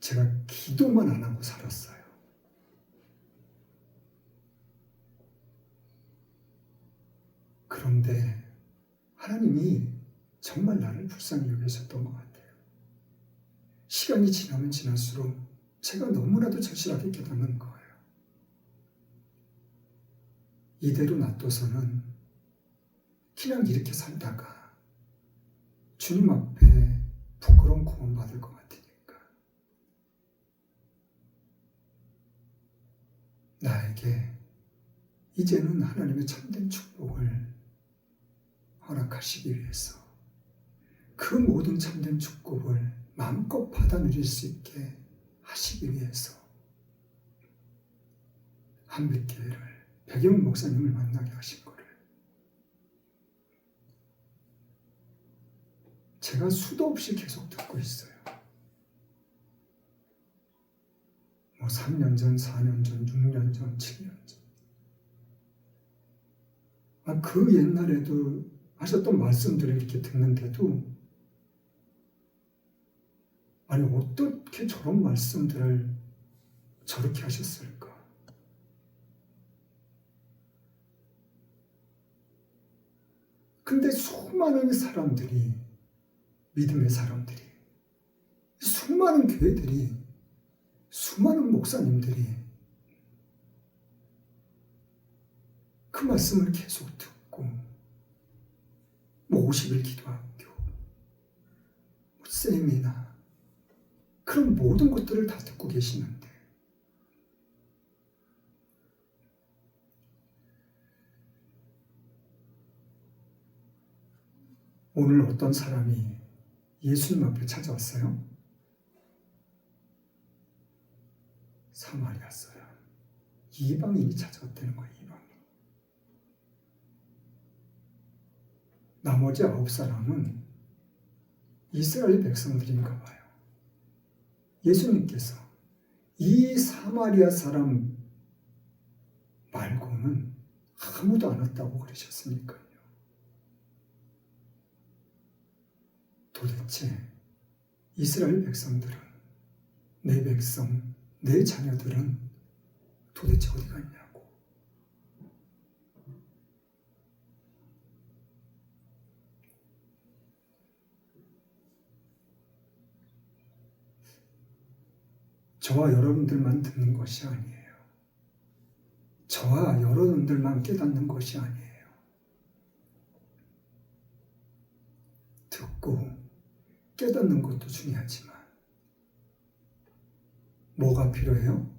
제가 기도만 안 하고 살았어요. 그런데 하나님이 정말 나를 불쌍히 여기셨던 것 같아요. 시간이 지나면 지날수록 제가 너무나도 절실하게 깨닫는 거예요. 이대로 놔둬서는 그냥 이렇게 살다가 주님 앞에 부끄러운 구원받을 것 같으니까 나에게 이제는 하나님의 참된 축복을 허락하시기 위해서 그 모든 참된 축복을 마음껏 받아 누릴 수 있게 하시기 위해서 한빛교회를 백영 목사님을 만나게 하신 거를 제가 수도 없이 계속 듣고 있어요. 3년 전, 4년 전, 6년 전, 7년 전. 그 옛날에도 하셨던 말씀들을 이렇게 듣는데도 아니 어떻게 저런 말씀들을 저렇게 하셨을까? 근데 수많은 사람들이 믿음의 사람들이 수많은 교회들이 수많은 목사님들이 그 말씀을 계속 듣고 50일 기도학교 세미나 그런 모든 것들을 다 듣고 계시는데 오늘 어떤 사람이 예수님 앞에 찾아왔어요. 사마리아 사람 이방인이 찾아왔다는 거예요. 이방인. 나머지 9사람은 이스라엘 백성들인가 봐요. 예수님께서 이 사마리아 사람 말고는 아무도 안 왔다고 그러셨으니까요. 도대체 이스라엘 백성들은 내 백성, 내 자녀들은 도대체 어디 갔냐고. 저와 여러분들만 듣는 것이 아니에요. 저와 여러분들만 깨닫는 것이 아니에요. 듣고 깨닫는 것도 중요하지만 뭐가 필요해요?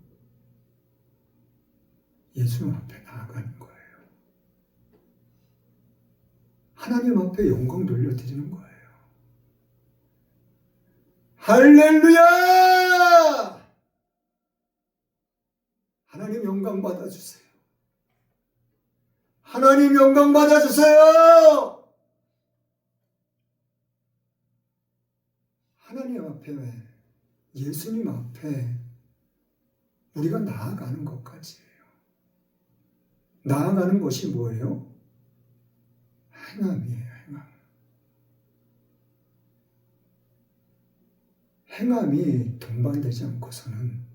예수님 앞에 나아가는 거예요. 하나님 앞에 영광 돌려드리는 거예요. 할렐루야! 하나님 영광 받아주세요. 하나님 영광 받아주세요! 하나님 앞에, 예수님 앞에 우리가 나아가는 것까지예요. 나아가는 것이 뭐예요? 행함이에요. 행함이 동반되지 않고서는,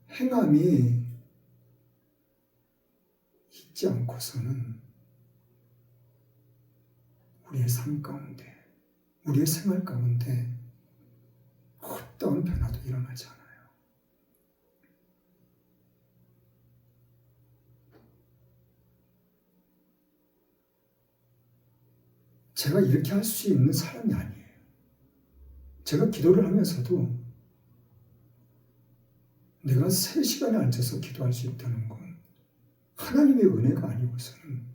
행함이 있지 않고서는 우리의 삶 가운데, 우리의 생활 가운데 어떠한 변화도 일어나지 않아요. 제가 이렇게 할 수 있는 사람이 아니에요. 제가 기도를 하면서도 내가 3시간에 앉아서 기도할 수 있다는 건 하나님의 은혜가 아니고서는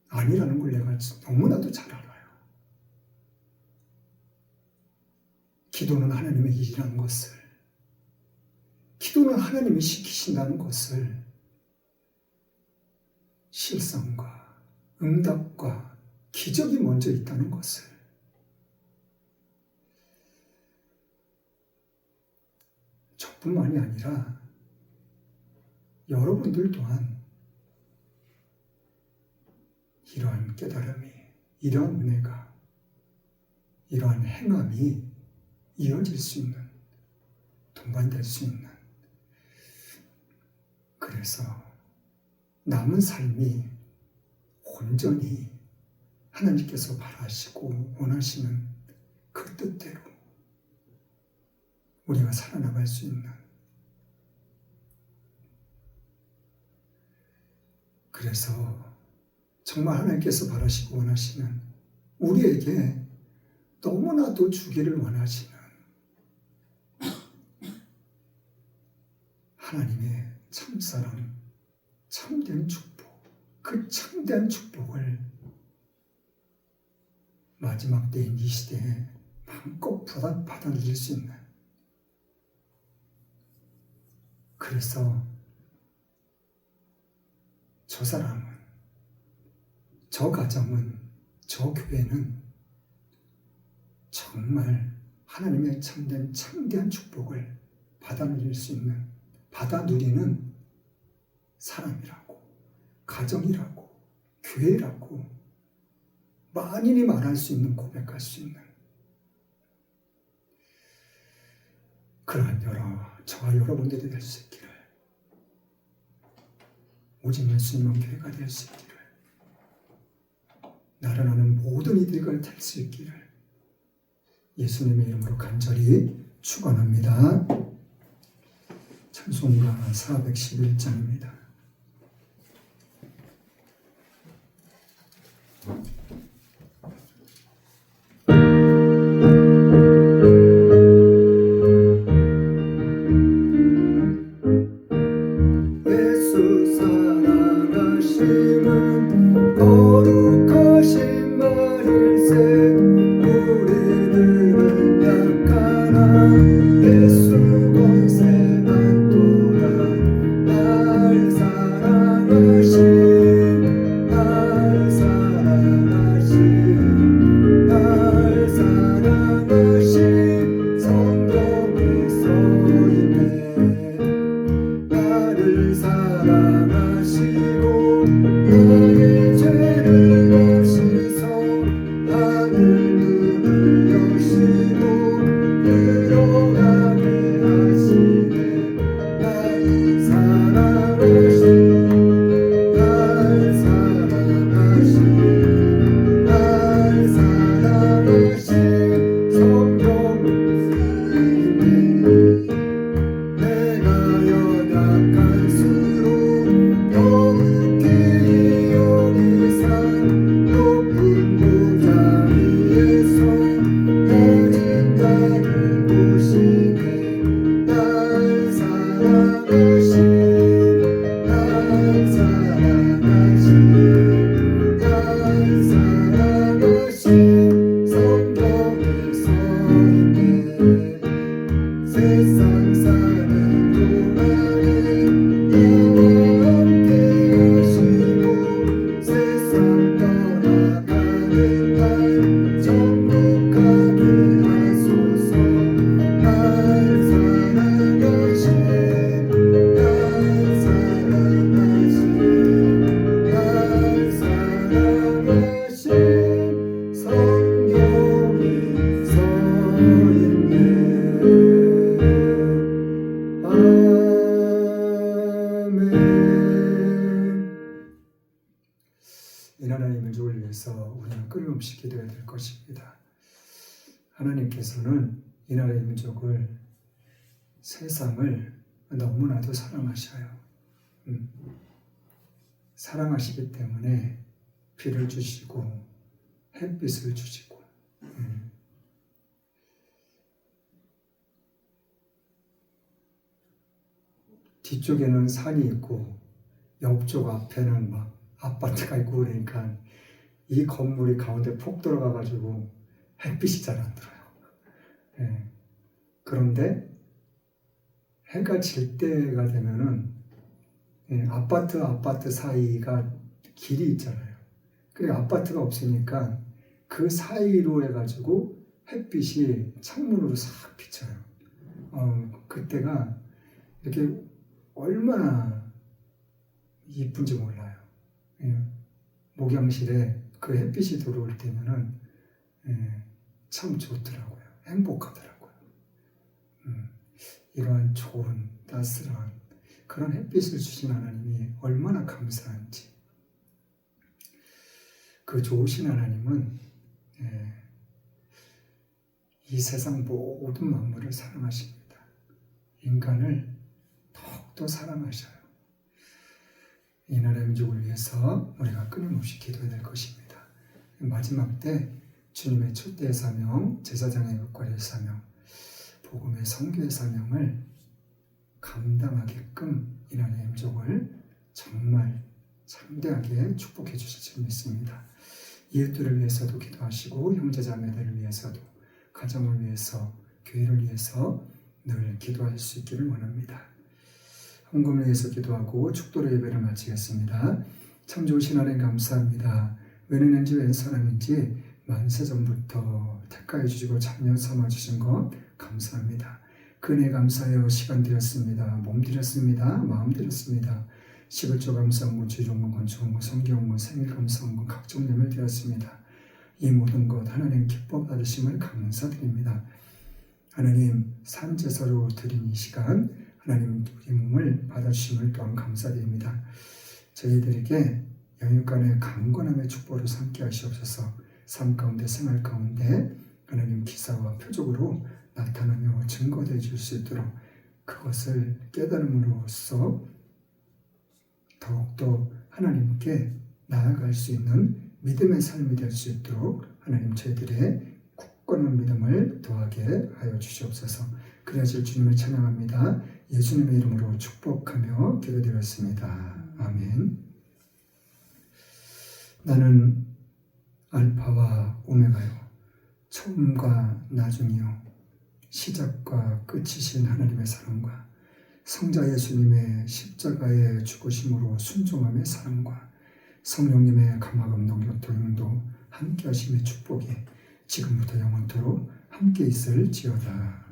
아니라는 걸 내가 너무나도 잘 알아요. 기도는 하나님의 일이라는 것을, 기도는 하나님이 시키신다는 것을, 실상과 응답과 기적이 먼저 있다는 것을 저뿐만이 아니라 여러분들 또한 이러한 깨달음이, 이러한 은혜가, 이러한 행함이 이어질 수 있는, 동반될 수 있는, 그래서 남은 삶이 온전히 하나님께서 바라시고 원하시는 그 뜻대로 우리가 살아나갈 수 있는, 그래서 정말 하나님께서 바라시고 원하시는, 우리에게 너무나도 주기를 원하시는 하나님의 참사랑 참된 축복, 그 참된 축복을 마지막 때인 이 시대에 마음껏 받아들일 수 있는, 그래서 저 사람은, 저 가정은, 저 교회는 정말 하나님의 참된 창대한 축복을 받아 누릴 수 있는, 받아 누리는 사람이라고, 가정이라고, 교회라고 만인이 말할 수 있는, 고백할 수 있는 그러한 저와 여러분들이 될 수 있기를, 오직 예수님만 교회가 될 수 있기를, 나를 아는 모든 이들과 될 수 있기를 예수님의 이름으로 간절히 축원합니다. 찬송가 411장입니다. 예수 사랑하심은 거룩하신 말일세, 우리들은 약하나 예수 권세만 또한 날 사랑하심, 날 사랑하심, 날 사랑하심, 성경에 써있네. 나를 사랑하시고 나의 죄를 가시서 하늘 문을 여시고 들어가게 하시네. 나를 사랑하시, 날 사랑하시, 날 사랑하시, 성경을 쓰네. 내가 연약할수록 더욱히 여기사 높은 보좌 위에서 오직 나를 보시네. 날 사랑하시, 날 사랑하시, 날 사랑하시, 성경에 써있네. 세상 사는 동안에 나와 함께 하시고 세상 떠나가는 날 천국 가게 하소서. 날 사랑하시, 날 사랑하시, 날 사랑하시, 성경에 써있네. 아멘. 이 나라의 민족을 위해서 우리는 끊임없이 기도해야 될 것입니다. 하나님께서는 이 나라의 민족을, 세상을 너무나도 사랑하셔요. 사랑하시기 때문에 비를 주시고 햇빛을 주시고, 뒤쪽에는 산이 있고 옆쪽 앞에는 막 아파트가 있고 그러니까 이 건물이 가운데 푹 들어가가지고 햇빛이 잘 안 들어요. 그런데 해가 질 때가 되면은 아파트 사이가 길이 있잖아요. 그 아파트가 없으니까 그 사이로 해가지고 햇빛이 창문으로 싹 비쳐요. 그때가 이렇게 얼마나 이쁜지 몰라요. 목양실에 그 햇빛이 들어올 때면은 참 좋더라고요. 행복하더라고요. 이러한 좋은 따스한 그런 햇빛을 주신 하나님이 얼마나 감사한지. 그 좋으신 하나님은 이 세상 모든 만물을 사랑하십니다. 인간을 더욱더 사랑하셔요. 이 나라의 민족을 위해서 우리가 끊임없이 기도해야 될 것입니다. 마지막 때 주님의 촛대의 사명, 제사장의 역할의 사명, 복음의 선교의 사명을 감당하게끔 이 나라의 민족을 정말 창대하게 축복해 주실 줄 믿습니다. 이웃들을 위해서도 기도하시고 형제자매들을 위해서도 가정을 위해서 교회를 위해서 늘 기도할 수 있기를 원합니다. 헌금을 위해서 기도하고 축도로 예배를 마치겠습니다. 참 좋으신 하나님 감사합니다. 웬은인지 웬 사람인지 만세전부터 택하여 주시고 참여 삼아 주신 것 감사합니다. 그네 감사하여 시간 드렸습니다. 몸 드렸습니다. 마음 드렸습니다. 11조 감사헌금, 주종금, 건축헌금, 성경헌금, 생일감사헌금 각종 예물 드렸습니다. 이 모든 것 하나님 기뻐 받으심을 감사드립니다. 하나님 산제사로 드린 이 시간 하나님 우리 몸을 받아주심을 또한 감사드립니다. 저희들에게 영육간의 강건함의 축복으로 삼게 하시옵소서. 삶 가운데 생활 가운데 하나님 기사와 표적으로 나타나며 증거되어 줄 수 있도록 그것을 깨달음으로써 더욱더 하나님께 나아갈 수 있는 믿음의 삶이 될 수 있도록 하나님 저희들의 굳건한 믿음을 더하게 하여 주시옵소서. 그래야지 주님을 찬양합니다. 예수님의 이름으로 축복하며 기도드렸습니다. 아멘. 나는 알파와 오메가요, 처음과 나중이요, 시작과 끝이신 하나님의 사랑과 성자 예수님의 십자가의 죽으심으로 순종함의 사랑과 성령님의 감화감동 교통도 함께 하심의 축복이 지금부터 영원토록 함께 있을지어다.